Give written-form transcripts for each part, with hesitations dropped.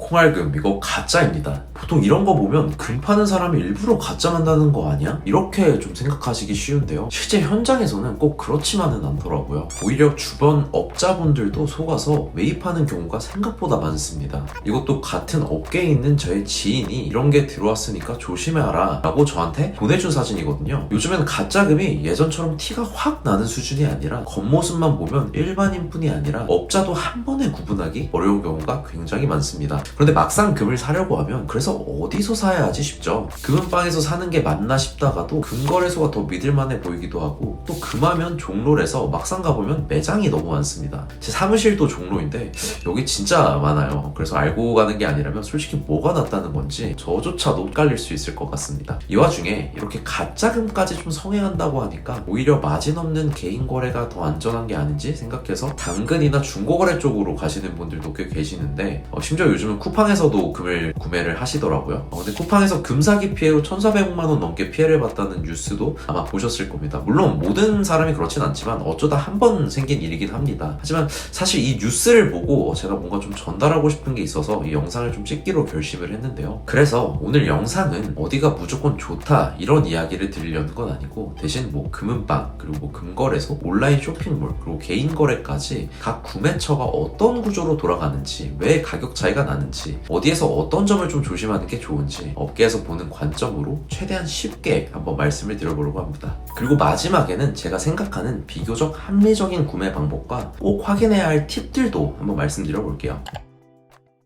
콩알금 이거 가짜입니다. 보통 이런 거 보면 금 파는 사람이 일부러 가짜 만드는 거 아니야? 이렇게 좀 생각하시기 쉬운데요. 실제 현장에서는 꼭 그렇지만은 않더라고요. 오히려 주변 업자분들도 속아서 매입하는 경우가 생각보다 많습니다. 이것도 같은 업계에 있는 저의 지인이 이런 게 들어왔으니까 조심해라 라고 저한테 보내준 사진이거든요. 요즘엔 가짜금이 예전처럼 티가 확 나는 수준이 아니라 겉모습만 보면 일반인뿐이 아니라 업자도 한 번에 구분하기 어려운 경우가 굉장히 많습니다. 그런데 막상 금을 사려고 하면 그래서 어디서 사야 하지 싶죠. 금은방에서 사는 게 맞나 싶다가도 금거래소가 더 믿을만해 보이기도 하고, 또 금하면 종로래서 막상 가보면 매장이 너무 많습니다. 제 사무실도 종로인데 여기 진짜 많아요. 그래서 알고 가는 게 아니라면 솔직히 뭐가 낫다는 건지 저조차도 헷갈릴 수 있을 것 같습니다. 이 와중에 이렇게 가짜금까지 좀 성행한다고 하니까 오히려 마진 없는 개인 거래가 더 안전한 게 아닌지 생각해서 당근이나 중고거래 쪽으로 가시는 분들도 꽤 계시는데, 심지어 요즘은 쿠팡에서도 금을 구매를 하시더라고요. 근데 쿠팡에서 금 사기 피해로 1,400만 원 넘게 피해를 봤다는 뉴스도 아마 보셨을 겁니다. 물론 모든 사람이 그렇진 않지만 어쩌다 한 번 생긴 일이긴 합니다. 하지만 사실 이 뉴스를 보고 제가 뭔가 좀 전달하고 싶은 게 있어서 이 영상을 좀 찍기로 결심을 했는데요. 그래서 오늘 영상은 어디가 무조건 좋다 이런 이야기를 드리려는 건 아니고, 대신 뭐 금은방, 그리고 뭐 금거래소, 온라인 쇼핑몰, 그리고 개인 거래까지 각 구매처가 어떤 구조로 돌아가는지, 왜 가격 차이가 나는지, 어디에서 어떤 점을 좀 조심하는 게 좋은지 업계에서 보는 관점으로 최대한 쉽게 한번 말씀을 드려보려고 합니다. 그리고 마지막에는 제가 생각하는 비교적 합리적인 구매 방법과 꼭 확인해야 할 팁들도 한번 말씀드려 볼게요.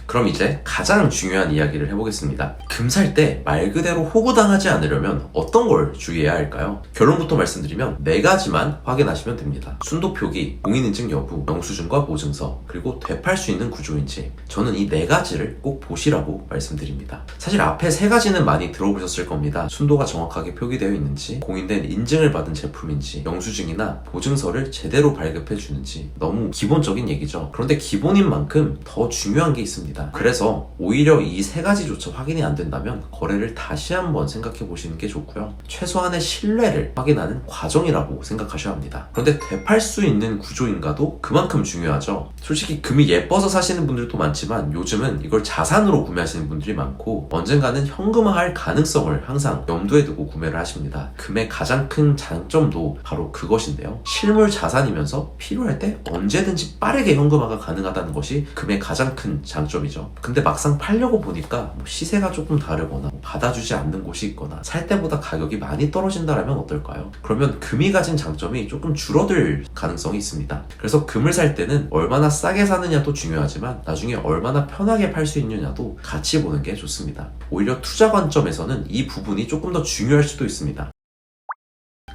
그럼 이제 가장 중요한 이야기를 해보겠습니다. 금 살 때 말 그대로 호구당하지 않으려면 어떤 걸 주의해야 할까요? 결론부터 말씀드리면 4가지만 확인하시면 됩니다. 순도 표기, 공인인증 여부, 영수증과 보증서, 그리고 되팔 수 있는 구조인지, 저는 이 4가지를 꼭 보시라고 말씀드립니다. 사실 앞에 3가지는 많이 들어보셨을 겁니다. 순도가 정확하게 표기되어 있는지, 공인된 인증을 받은 제품인지, 영수증이나 보증서를 제대로 발급해 주는지, 너무 기본적인 얘기죠. 그런데 기본인 만큼 더 중요한 게 있습니다. 그래서 오히려 이 3가지조차 확인이 안 된다면 거래를 다시 한번 생각해 보시는 게 좋고요. 최소한의 신뢰를 확인하는 과정이라고 생각하셔야 합니다. 그런데 되팔 수 있는 구조인가도 그만큼 중요하죠. 솔직히 금이 예뻐서 사시는 분들도 많지만 요즘은 이걸 자산으로 구매하시는 분들이 많고, 언젠가는 현금화할 가능성을 항상 염두에 두고 구매를 하십니다. 금의 가장 큰 장점도 바로 그것인데요. 실물 자산이면서 필요할 때 언제든지 빠르게 현금화가 가능하다는 것이 금의 가장 큰 장점이죠. 근데 막상 팔려고 보니까 시세가 조금 다르거나 받아주지 않는 곳이 있거나 살 때보다 가격이 많이 떨어진다면 어떨까요? 그러면 금이 가진 장점이 조금 줄어들 가능성이 있습니다. 그래서 금을 살 때는 얼마나 싸게 사느냐도 중요하지만 나중에 얼마나 편하게 팔 수 있느냐도 같이 보는 게 좋습니다. 오히려 투자 관점에서는 이 부분이 조금 더 중요할 수도 있습니다.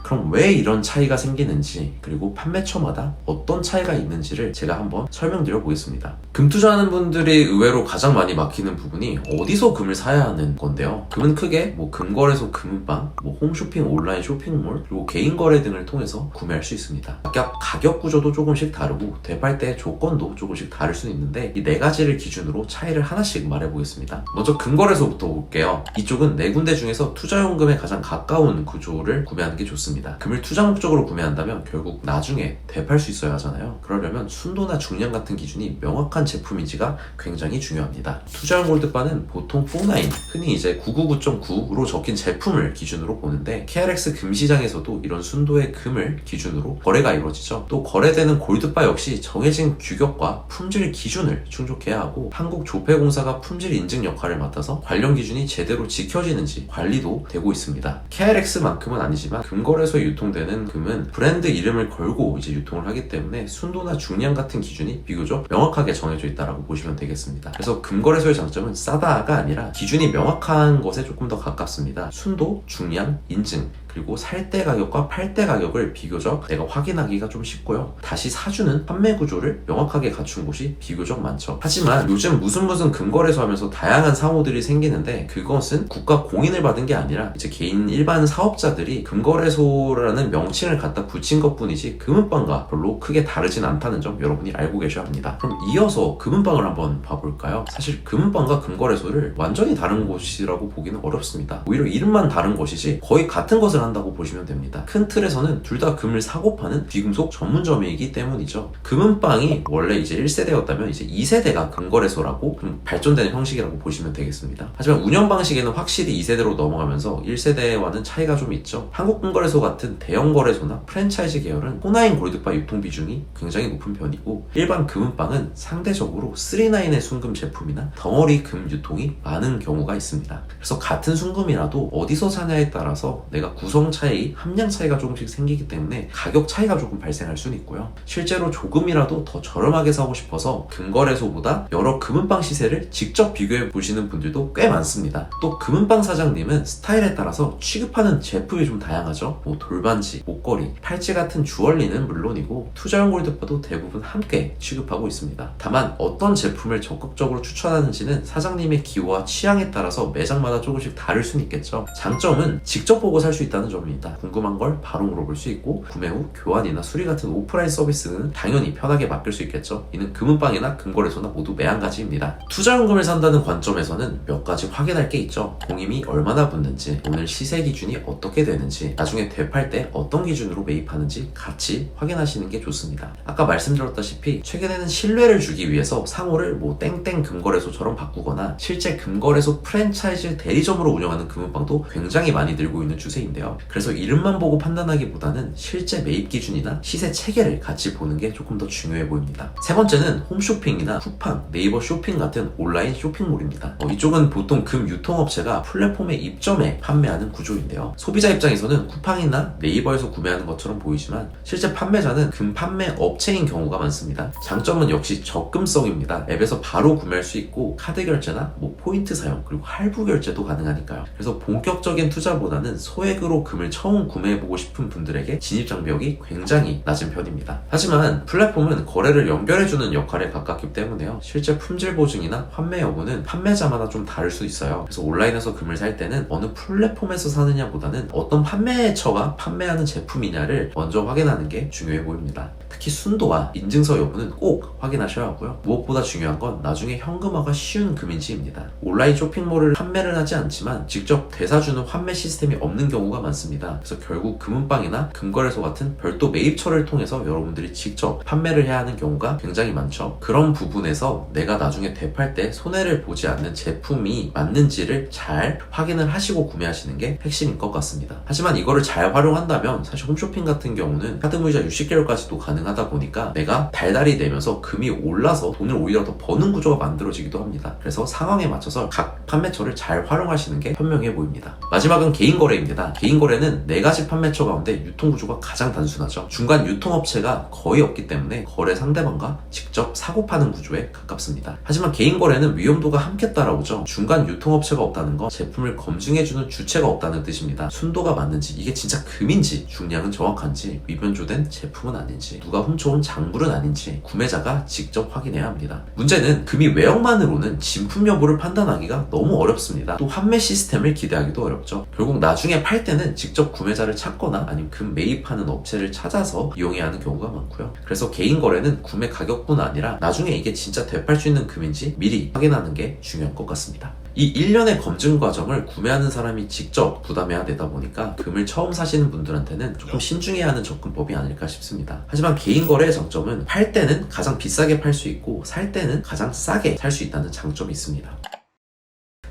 그럼 왜 이런 차이가 생기는지, 그리고 판매처마다 어떤 차이가 있는지를 제가 한번 설명드려 보겠습니다. 금 투자하는 분들이 의외로 가장 많이 막히는 부분이 어디서 금을 사야 하는 건데요. 금은 크게 금거래소, 금은방, 홈쇼핑, 온라인 쇼핑몰, 그리고 개인 거래 등을 통해서 구매할 수 있습니다. 각각 가격 구조도 조금씩 다르고 되팔 때 조건도 조금씩 다를 수 있는데, 이 4가지를 기준으로 차이를 하나씩 말해 보겠습니다. 먼저 금거래소부터 볼게요. 이쪽은 4군데 중에서 투자용금에 가장 가까운 구조를 구매하는 게 좋습니다. 금을 투자 목적으로 구매한다면 결국 나중에 되팔 수 있어야 하잖아요. 그러려면 순도나 중량 같은 기준이 명확한 제품인지가 굉장히 중요합니다. 투자용 골드바는 보통 49, 흔히 이제 999.9로 적힌 제품을 기준으로 보는데, KRX 금시장에서도 이런 순도의 금을 기준으로 거래가 이루어지죠. 또 거래되는 골드바 역시 정해진 규격과 품질 기준을 충족해야 하고, 한국조폐공사가 품질 인증 역할을 맡아서 관련 기준이 제대로 지켜지는지 관리도 되고 있습니다. KRX만큼은 아니지만 금거래소에 유통되는 금은 브랜드 이름을 걸고 이제 유통을 하기 때문에 순도나 중량 같은 기준이 비교적 명확하게 정해져 있다고 보시면 되겠습니다. 그래서 금거래소의 장점은 싸다가 아니라 기준이 명확한 것에 조금 더 가깝습니다. 순도, 중량, 인증, 그리고 살 때 가격과 팔 때 가격을 비교적 내가 확인하기가 좀 쉽고요. 다시 사주는 판매 구조를 명확하게 갖춘 곳이 비교적 많죠. 하지만 요즘 무슨 금거래소 하면서 다양한 상호들이 생기는데, 그것은 국가 공인을 받은 게 아니라 이제 개인 일반 사업자들이 금거래소라는 명칭을 갖다 붙인 것 뿐이지 금은방과 별로 크게 다르진 않다는 점 여러분이 알고 계셔야 합니다. 그럼 이어서 금은방을 한번 봐볼까요? 사실 금은방과 금거래소를 완전히 다른 곳이라고 보기는 어렵습니다. 오히려 이름만 다른 것이지 거의 같은 것을 값을 한다고 보시면 됩니다. 큰 틀에서는 둘 다 금을 사고 파는 귀금속 전문점이기 때문이죠. 금은방이 원래 이제 1세대였다면 이제 2세대가 금거래소라고 좀 발전되는 형식이라고 보시면 되겠습니다. 하지만 운영 방식에는 확실히 2세대로 넘어가면서 1세대와는 차이가 좀 있죠. 한국금거래소 같은 대형 거래소나 프랜차이즈 계열은 4-9 골드바 유통 비중이 굉장히 높은 편이고, 일반 금은방은 상대적으로 3-9의 순금 제품이나 덩어리 금 유통이 많은 경우가 있습니다. 그래서 같은 순금이라도 어디서 사냐에 따라서 내가 구성 차이, 함량 차이가 조금씩 생기기 때문에 가격 차이가 조금 발생할 수는 있고요. 실제로 조금이라도 더 저렴하게 사고 싶어서 금거래소보다 여러 금은방 시세를 직접 비교해 보시는 분들도 꽤 많습니다. 또 금은방 사장님은 스타일에 따라서 취급하는 제품이 좀 다양하죠. 뭐 돌반지, 목걸이, 팔찌 같은 주얼리는 물론이고 투자용 골드바도 대부분 함께 취급하고 있습니다. 다만 어떤 제품을 적극적으로 추천하는지는 사장님의 기호와 취향에 따라서 매장마다 조금씩 다를 수는 있겠죠. 장점은 직접 보고 살 수 있다는 점입니다. 궁금한 걸 바로 물어볼 수 있고, 구매 후 교환이나 수리 같은 오프라인 서비스는 당연히 편하게 맡길 수 있겠죠. 이는 금은방이나 금거래소나 모두 매한가지입니다. 투자용금을 산다는 관점에서는 몇 가지 확인할 게 있죠. 공임이 얼마나 붙는지, 오늘 시세 기준이 어떻게 되는지, 나중에 되팔 때 어떤 기준으로 매입하는지 같이 확인하시는 게 좋습니다. 아까 말씀드렸다시피 최근에는 신뢰를 주기 위해서 상호를 뭐 땡땡 금거래소처럼 바꾸거나 실제 금거래소 프랜차이즈 대리점으로 운영하는 금은방도 굉장히 많이 늘고 있는 추세인데요. 그래서 이름만 보고 판단하기보다는 실제 매입 기준이나 시세 체계를 같이 보는 게 조금 더 중요해 보입니다. 세 번째는 홈쇼핑이나 쿠팡, 네이버 쇼핑 같은 온라인 쇼핑몰입니다. 이쪽은 보통 금 유통업체가 플랫폼에 입점해 판매하는 구조인데요. 소비자 입장에서는 쿠팡이나 네이버에서 구매하는 것처럼 보이지만 실제 판매자는 금 판매 업체인 경우가 많습니다. 장점은 역시 적금성입니다. 앱에서 바로 구매할 수 있고 카드 결제나 뭐 포인트 사용, 그리고 할부 결제도 가능하니까요. 그래서 본격적인 투자보다는 소액으로 금을 처음 구매해보고 싶은 분들에게 진입 장벽이 굉장히 낮은 편입니다. 하지만 플랫폼은 거래를 연결해주는 역할에 가깝기 때문에요. 실제 품질 보증이나 판매 여부는 판매자마다 좀 다를 수 있어요. 그래서 온라인에서 금을 살 때는 어느 플랫폼에서 사느냐보다는 어떤 판매처가 판매하는 제품이냐를 먼저 확인하는 게 중요해 보입니다. 특히 순도와 인증서 여부는 꼭 확인하셔야 하고요. 무엇보다 중요한 건 나중에 현금화가 쉬운 금인지입니다. 온라인 쇼핑몰을 판매를 하지 않지만 직접 대사주는 환매 시스템이 없는 경우가 많습니다. 그래서 결국 금은방이나 금거래소 같은 별도 매입처를 통해서 여러분들이 직접 판매를 해야 하는 경우가 굉장히 많죠. 그런 부분에서 내가 나중에 되팔 때 손해를 보지 않는 제품이 맞는지를 잘 확인을 하시고 구매하시는 게 핵심인 것 같습니다. 하지만 이거를 잘 활용한다면 사실 홈쇼핑 같은 경우는 카드무이자 60개월까지도 가능하다 보니까 내가 달달이 내면서 금이 올라서 돈을 오히려 더 버는 구조가 만들어지기도 합니다. 그래서 상황에 맞춰서 각 판매처를 잘 활용하시는 게 현명해 보입니다. 마지막은 개인거래입니다. 개인거래는 4가지 판매처 가운데 유통구조가 가장 단순하죠. 중간 유통업체가 거의 없기 때문에 거래 상대방과 직접 사고 파는 구조에 가깝습니다. 하지만 개인거래는 위험도가 함께 따라오죠. 중간 유통업체가 없다는 건 제품을 검증해주는 주체가 없다는 뜻입니다. 순도가 맞는지, 이게 진짜 금인지, 중량은 정확한지, 위변조된 제품은 아닌지, 누가 훔쳐온 작물은 아닌지 구매자가 직접 확인해야 합니다. 문제는 금이 외형만으로는 진품 여부를 판단하기가 너무 어렵습니다. 또 환매 시스템을 기대하기도 어렵죠. 결국 나중에 팔 때는 직접 구매자를 찾거나 아니면 금 매입하는 업체를 찾아서 이용해야 하는 경우가 많고요. 그래서 개인 거래는 구매 가격뿐 아니라 나중에 이게 진짜 되팔 수 있는 금인지 미리 확인하는 게 중요한 것 같습니다. 이 일련의 검증 과정을 구매하는 사람이 직접 부담해야 되다 보니까 금을 처음 사시는 분들한테는 조금 신중해야 하는 접근법이 아닐까 싶습니다. 하지만 개인 거래의 장점은 팔 때는 가장 비싸게 팔 수 있고 살 때는 가장 싸게 살 수 있다는 장점이 있습니다.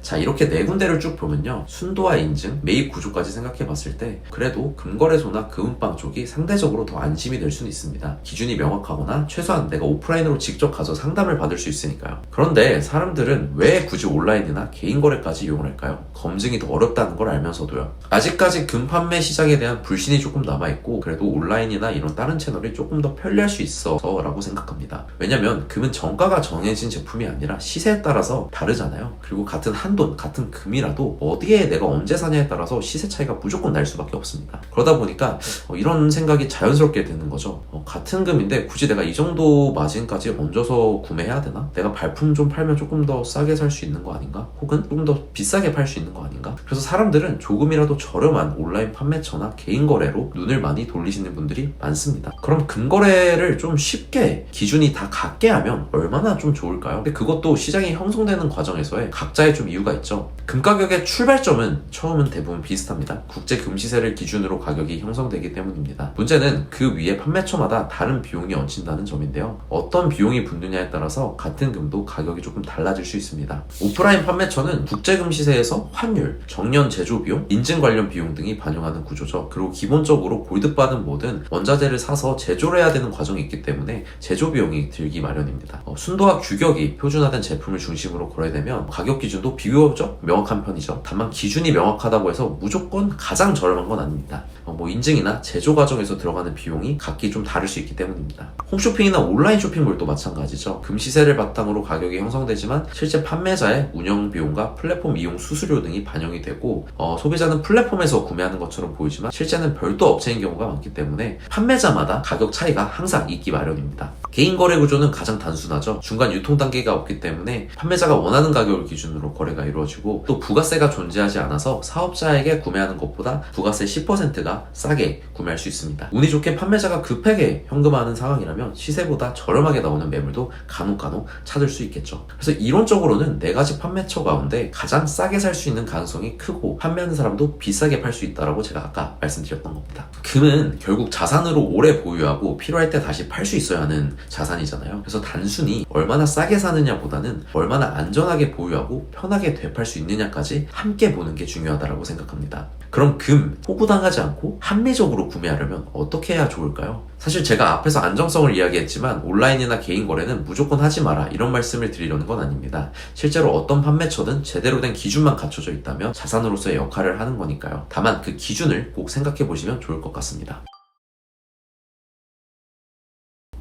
자, 이렇게 4군데를 쭉 보면요, 순도와 인증, 매입 구조까지 생각해 봤을 때 그래도 금거래소나 금은방 쪽이 상대적으로 더 안심이 될 수는 있습니다. 기준이 명확하거나 최소한 내가 오프라인으로 직접 가서 상담을 받을 수 있으니까요. 그런데 사람들은 왜 굳이 온라인이나 개인거래까지 이용을 할까요? 검증이 더 어렵다는 걸 알면서도요. 아직까지 금 판매 시장에 대한 불신이 조금 남아있고, 그래도 온라인이나 이런 다른 채널이 조금 더 편리할 수 있어서 라고 생각합니다. 왜냐면 금은 정가가 정해진 제품이 아니라 시세에 따라서 다르잖아요. 그리고 같은 한돈, 같은 금이라도 어디에 내가 언제 사냐에 따라서 시세 차이가 무조건 날 수밖에 없습니다. 그러다 보니까 이런 생각이 자연스럽게 드는 거죠. 같은 금인데 굳이 내가 이 정도 마진까지 얹어서 구매해야 되나? 내가 발품 좀 팔면 조금 더 싸게 살 수 있는 거 아닌가? 혹은 조금 더 비싸게 팔 수 있는 거 아닌가? 그래서 사람들은 조금이라도 저렴한 온라인 판매처나 개인 거래로 눈을 많이 돌리시는 분들이 많습니다. 그럼 금거래를 좀 쉽게 기준이 다 같게 하면 얼마나 좀 좋을까요? 근데 그것도 시장이 형성되는 과정에서의 각자의 좀 이유가 이유가 있죠. 금 가격의 출발점은 처음은 대부분 비슷합니다. 국제 금 시세를 기준으로 가격이 형성되기 때문입니다. 문제는 그 위에 판매처마다 다른 비용이 얹힌다는 점인데요. 어떤 비용이 붙느냐에 따라서 같은 금도 가격이 조금 달라질 수 있습니다. 오프라인 판매처는 국제 금 시세에서 환율, 정년 제조 비용, 인증 관련 비용 등이 반영하는 구조죠. 그리고 기본적으로 골드바든 뭐든 원자재를 사서 제조를 해야 되는 과정이 있기 때문에 제조 비용이 들기 마련입니다. 순도와 규격이 표준화된 제품을 중심으로 거래되면 가격 기준도 비교적 명확한 편이죠. 다만 기준이 명확하다고 해서 무조건 가장 저렴한 건 아닙니다. 인증이나 제조 과정에서 들어가는 비용이 각기 좀 다를 수 있기 때문입니다. 홈쇼핑이나 온라인 쇼핑몰도 마찬가지죠. 금 시세를 바탕으로 가격이 형성되지만 실제 판매자의 운영 비용과 플랫폼 이용 수수료 등이 반영이 되고 소비자는 플랫폼에서 구매하는 것처럼 보이지만 실제는 별도 업체인 경우가 많기 때문에 판매자마다 가격 차이가 항상 있기 마련입니다. 개인 거래 구조는 가장 단순하죠. 중간 유통 단계가 없기 때문에 판매자가 원하는 가격을 기준으로 거래가 이루어지고 또 부가세가 존재하지 않아서 사업자에게 구매하는 것보다 부가세 10%가 싸게 구매할 수 있습니다. 운이 좋게 판매자가 급하게 현금화하는 상황이라면 시세보다 저렴하게 나오는 매물도 간혹 찾을 수 있겠죠. 그래서 이론적으로는 4가지 판매처 가운데 가장 싸게 살 수 있는 가능성이 크고 판매하는 사람도 비싸게 팔 수 있다고 제가 아까 말씀드렸던 겁니다. 금은 결국 자산으로 오래 보유하고 필요할 때 다시 팔 수 있어야 하는 자산이잖아요. 그래서 단순히 얼마나 싸게 사느냐 보다는 얼마나 안전하게 보유하고 편하게 되팔 수 있느냐까지 함께 보는 게 중요하다고 생각합니다. 그럼 금 호구당하지 않고 합리적으로 구매하려면 어떻게 해야 좋을까요? 사실 제가 앞에서 안정성을 이야기했지만 온라인이나 개인 거래는 무조건 하지 마라 이런 말씀을 드리려는 건 아닙니다. 실제로 어떤 판매처든 제대로 된 기준만 갖춰져 있다면 자산으로서의 역할을 하는 거니까요. 다만 그 기준을 꼭 생각해 보시면 좋을 것 같습니다.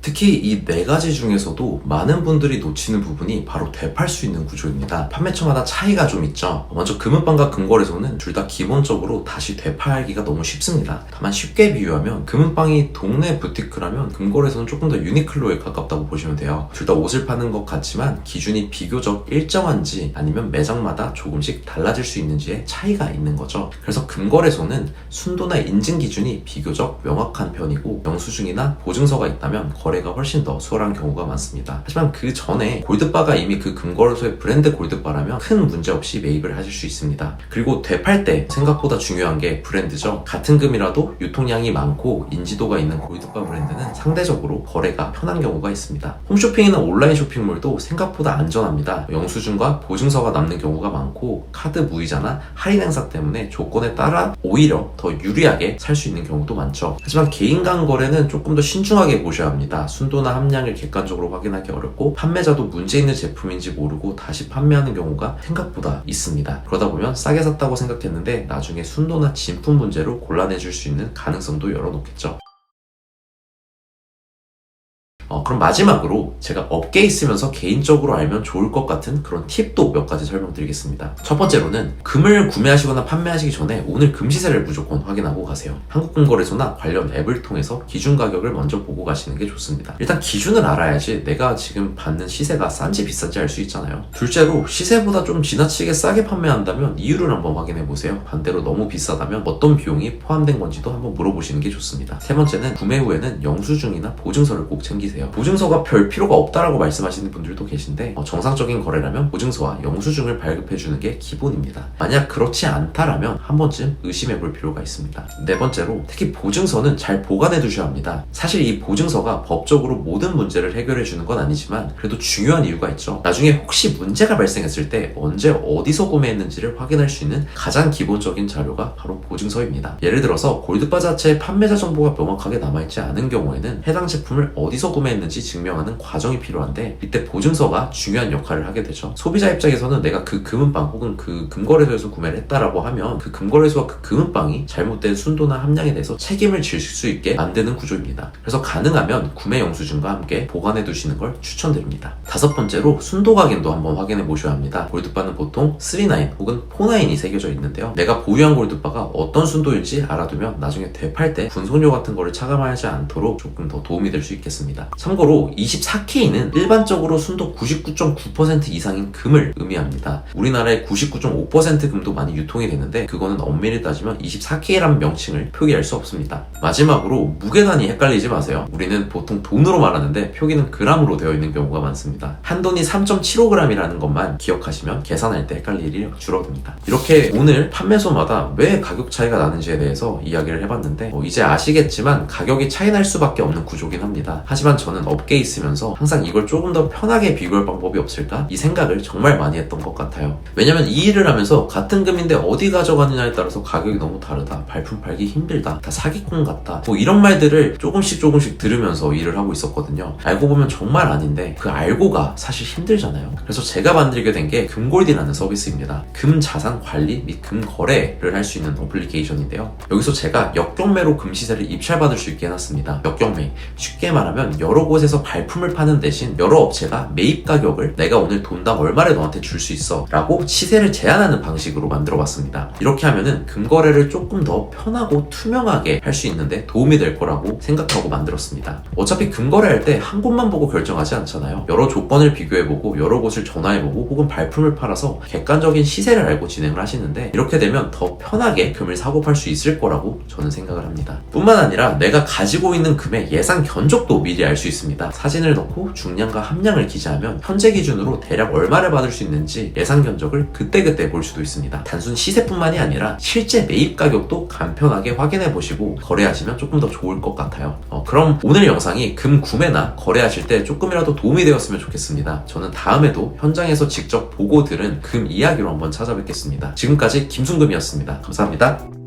특히 이 4가지 중에서도 많은 분들이 놓치는 부분이 바로 되팔 수 있는 구조입니다. 판매처마다 차이가 좀 있죠. 먼저 금은방과 금거래소는 둘 다 기본적으로 다시 되팔기가 너무 쉽습니다. 다만 쉽게 비유하면 금은방이 동네 부티크라면 금거래소는 조금 더 유니클로에 가깝다고 보시면 돼요. 둘 다 옷을 파는 것 같지만 기준이 비교적 일정한지 아니면 매장마다 조금씩 달라질 수 있는지에 차이가 있는 거죠. 그래서 금거래소는 순도나 인증 기준이 비교적 명확한 편이고 영수증이나 보증서가 있다면 거래가 훨씬 더 수월한 경우가 많습니다. 하지만 그 전에 골드바가 이미 그 금거래소의 브랜드 골드바라면 큰 문제 없이 매입을 하실 수 있습니다. 그리고 되팔 때 생각보다 중요한 게 브랜드죠. 같은 금이라도 유통량이 많고 인지도가 있는 골드바 브랜드는 상대적으로 거래가 편한 경우가 있습니다. 홈쇼핑이나 온라인 쇼핑몰도 생각보다 안전합니다. 영수증과 보증서가 남는 경우가 많고 카드 무이자나 할인 행사 때문에 조건에 따라 오히려 더 유리하게 살 수 있는 경우도 많죠. 하지만 개인 간 거래는 조금 더 신중하게 보셔야 합니다. 순도나 함량을 객관적으로 확인하기 어렵고 판매자도 문제 있는 제품인지 모르고 다시 판매하는 경우가 생각보다 있습니다. 그러다 보면 싸게 샀다고 생각했는데 나중에 순도나 진품 문제로 곤란해질 수 있는 가능성도 열어놓겠죠. 그럼 마지막으로 제가 업계에 있으면서 개인적으로 알면 좋을 것 같은 그런 팁도 몇 가지 설명드리겠습니다. 첫 번째로는 금을 구매하시거나 판매하시기 전에 오늘 금 시세를 무조건 확인하고 가세요. 한국금거래소나 관련 앱을 통해서 기준 가격을 먼저 보고 가시는 게 좋습니다. 일단 기준을 알아야지 내가 지금 받는 시세가 싼지 비싼지 알 수 있잖아요. 둘째로 시세보다 좀 지나치게 싸게 판매한다면 이유를 한번 확인해 보세요. 반대로 너무 비싸다면 어떤 비용이 포함된 건지도 한번 물어보시는 게 좋습니다. 세 번째는 구매 후에는 영수증이나 보증서를 꼭 챙기세요. 보증서가 별 필요가 없다라고 말씀하시는 분들도 계신데 정상적인 거래라면 보증서와 영수증을 발급해주는 게 기본입니다. 만약 그렇지 않다라면 한 번쯤 의심해 볼 필요가 있습니다. 네 번째로 특히 보증서는 잘 보관해 두셔야 합니다. 사실 이 보증서가 법적으로 모든 문제를 해결해 주는 건 아니지만 그래도 중요한 이유가 있죠. 나중에 혹시 문제가 발생했을 때 언제 어디서 구매했는지를 확인할 수 있는 가장 기본적인 자료가 바로 보증서입니다. 예를 들어서 골드바 자체의 판매자 정보가 명확하게 남아있지 않은 경우에는 해당 제품을 어디서 구매했는지 증명하는 과정이 필요한데 이때 보증서가 중요한 역할을 하게 되죠. 소비자 입장에서는 내가 그 금은방 혹은 그 금거래소에서 구매를 했다라고 하면 그 금거래소와 그 금은방이 잘못된 순도나 함량에 대해서 책임을 질 수 있게 만드는 구조입니다. 그래서 가능하면 구매 영수증과 함께 보관해 두시는 걸 추천드립니다. 다섯 번째로 순도 확인도 한번 확인해 보셔야 합니다. 골드바는 보통 39 혹은 49이 새겨져 있는데요. 내가 보유한 골드바가 어떤 순도인지 알아두면 나중에 되팔 때 분송료 같은 거를 차감하지 않도록 조금 더 도움이 될 수 있겠습니다. 참고로 참고로 24K는 일반적으로 순도 99.9% 이상인 금을 의미합니다. 우리나라의 99.5% 금도 많이 유통이 되는데 그거는 엄밀히 따지면 24K라는 명칭을 표기할 수 없습니다. 마지막으로 무게단위 헷갈리지 마세요. 우리는 보통 돈으로 말하는데 표기는 그람으로 되어 있는 경우가 많습니다. 한 돈이 3.75g이라는 것만 기억하시면 계산할 때 헷갈릴 일이 줄어듭니다. 이렇게 오늘 판매소마다 왜 가격 차이가 나는지에 대해서 이야기를 해봤는데 이제 아시겠지만 가격이 차이 날 수밖에 없는 구조긴 합니다. 하지만 저는 업계에 있으면서 항상 이걸 조금 더 편하게 비교할 방법이 없을까? 이 생각을 정말 많이 했던 것 같아요. 왜냐면 이 일을 하면서 같은 금인데 어디 가져가느냐에 따라서 가격이 너무 다르다, 발품 팔기 힘들다, 다 사기꾼 같다, 이런 말들을 조금씩 들으면서 일을 하고 있었거든요. 알고 보면 정말 아닌데 그 알고가 사실 힘들잖아요. 그래서 제가 만들게 된 게 금골디라는 서비스입니다. 금 자산 관리 및 금 거래를 할 수 있는 어플리케이션인데요. 여기서 제가 역경매로 금 시세를 입찰받을 수 있게 해놨습니다. 역경매, 쉽게 말하면 여러 곳에서 발품을 파는 대신 여러 업체가 매입 가격을 내가 오늘 돈당 얼마를 너한테 줄 수 있어 라고 시세를 제한하는 방식으로 만들어봤습니다. 이렇게 하면은 금거래를 조금 더 편하고 투명하게 할 수 있는데 도움이 될 거라고 생각하고 만들었습니다. 어차피 금거래할 때 한 곳만 보고 결정하지 않잖아요. 여러 조건을 비교해보고 여러 곳을 전화해보고 혹은 발품을 팔아서 객관적인 시세를 알고 진행을 하시는데 이렇게 되면 더 편하게 금을 사고 팔 수 있을 거라고 저는 생각을 합니다. 뿐만 아니라 내가 가지고 있는 금의 예상 견적도 미리 알 수 있습니다. 사진을 넣고 중량과 함량을 기재하면 현재 기준으로 대략 얼마를 받을 수 있는지 예상 견적을 그때그때 볼 수도 있습니다. 단순 시세뿐만이 아니라 실제 매입 가격도 간편하게 확인해 보시고 거래하시면 조금 더 좋을 것 같아요. 그럼 오늘 영상이 금 구매나 거래하실 때 조금이라도 도움이 되었으면 좋겠습니다. 저는 다음에도 현장에서 직접 보고 들은 금 이야기로 한번 찾아뵙겠습니다. 지금까지 김순금이었습니다. 감사합니다.